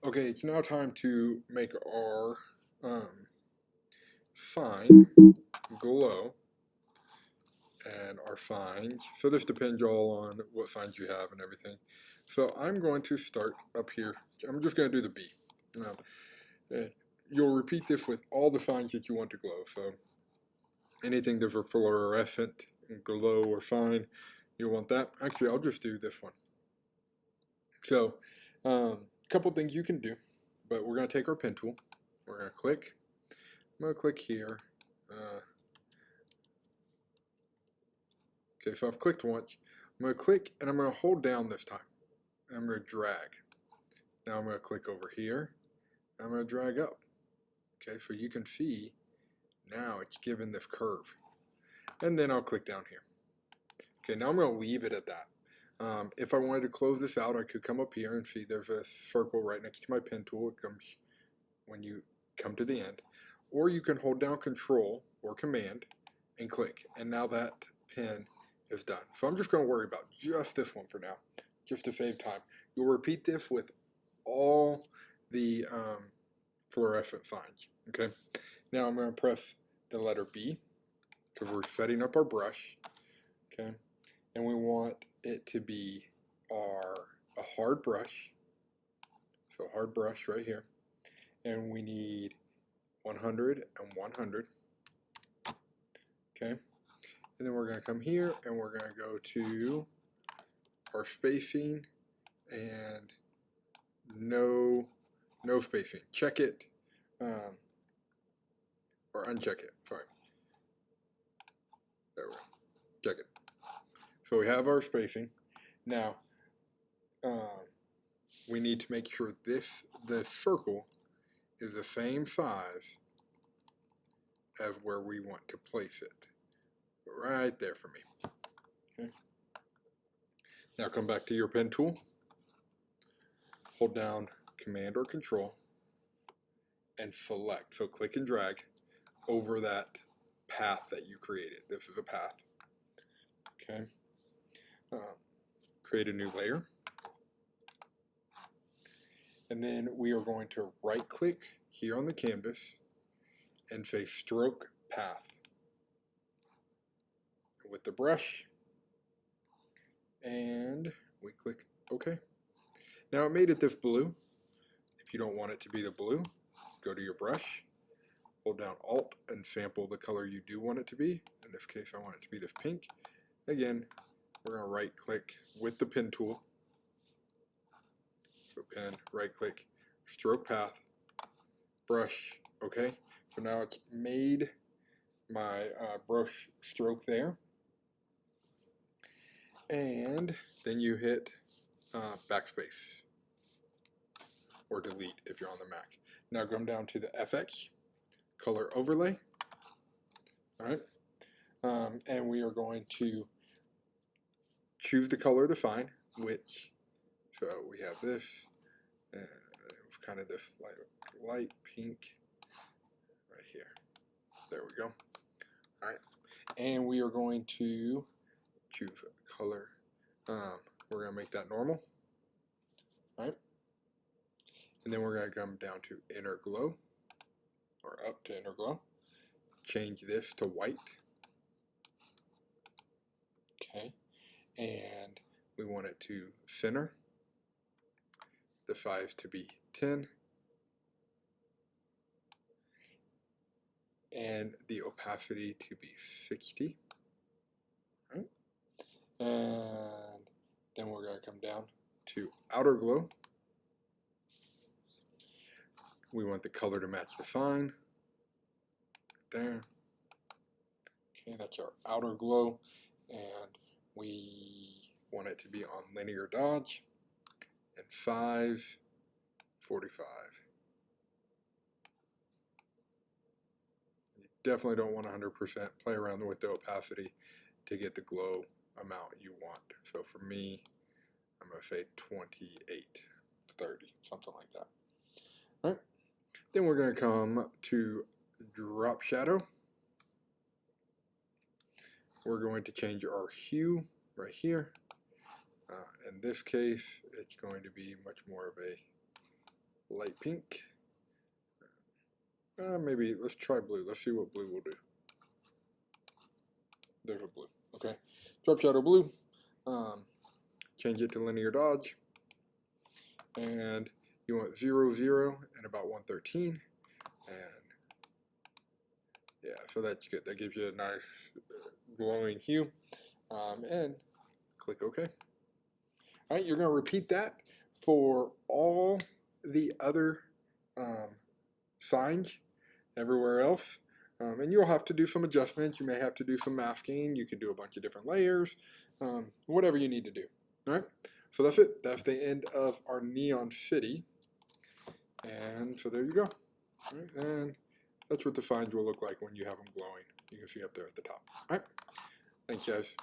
Okay, it's now time to make our sign glow and our signs. So this depends all on what signs you have and everything. So I'm going to start up here. I'm just going to do the B. And you'll repeat this with all the signs that you want to glow. So anything that's a fluorescent glow or sign, you want that. Actually, I'll just do this one. So a couple things you can do, but we're going to take our pen tool. We're going to click. I'm going to click here. Okay, so I've clicked once. I'm going to click and I'm going to hold down this time. And I'm going to drag. Now I'm going to click over here. I'm going to drag up. Okay, so you can see now it's given this curve. And then I'll click down here. Okay, now I'm going to leave it at that. If I wanted to close this out, I could come up here and see there's a circle right next to my pen tool. It comes when you come to the end. Or you can hold down Control or Command and click. And now that pen is done. So I'm just going to worry about just this one for now, just to save time. You'll repeat this with all the fluorescent signs. Okay. Now I'm going to press the letter B because we're setting up our brush. Okay. And we want it to be a hard brush. So hard brush right here. And we need 100 and 100. Okay. And then we're going to come here and we're going to go to our spacing and no spacing. Check it or uncheck it. Sorry. There we go. Check it. So we have our spacing. Now we need to make sure this circle is the same size as where we want to place it. Right there for me. Okay. Now come back to your pen tool. Hold down Command or Control and select. So click and drag over that path that you created. This is a path. Okay. Create a new layer. And then we are going to right click here on the canvas and say Stroke Path. With the brush, and we click OK. Now it made it this blue. If you don't want it to be the blue, go to your brush, hold down Alt and sample the color you do want it to be. In this case, I want it to be this pink. Again, we're going to right click with the pen tool. So pen, right click, stroke path, brush. Okay, so now it's made my brush stroke there. And then you hit backspace or delete if you're on the Mac. Now come down to the FX, color overlay. All right, and we are going to choose the color of the sign, which, so we have this, it's kind of this light pink right here. There we go. All right, and we are going to choose a color. We're going to make that normal. All right, and then we're going to come down to Inner Glow, or up to Inner Glow. Change this to white. Okay, and we want it to center, the size to be 10, and the opacity to be 60. Right? And then we're going to come down to Outer Glow. We want the color to match the sign. There. Okay, that's our Outer Glow, and we want it to be on linear dodge and size 45. You definitely don't want 100%. Play around with the opacity to get the glow amount you want. So for me, I'm going to say 28, 30, something like that. All right. Then we're going to come to drop shadow. We're going to change our hue right here. In this case, it's going to be much more of a light pink. Maybe let's try blue. Let's see what blue will do. There's a blue. Okay. Drop shadow blue. Change it to linear dodge. And you want 0, 0, and about 113. And yeah, so that's good. That gives you a nice glowing hue. And click OK. All right, you're going to repeat that for all the other signs everywhere else. And you'll have to do some adjustments. You may have to do some masking. You can do a bunch of different layers, whatever you need to do. All right, so that's it. That's the end of our Neon City. And so there you go. All right, and that's what the signs will look like when you have them glowing. You can see up there at the top. All right, thanks, guys.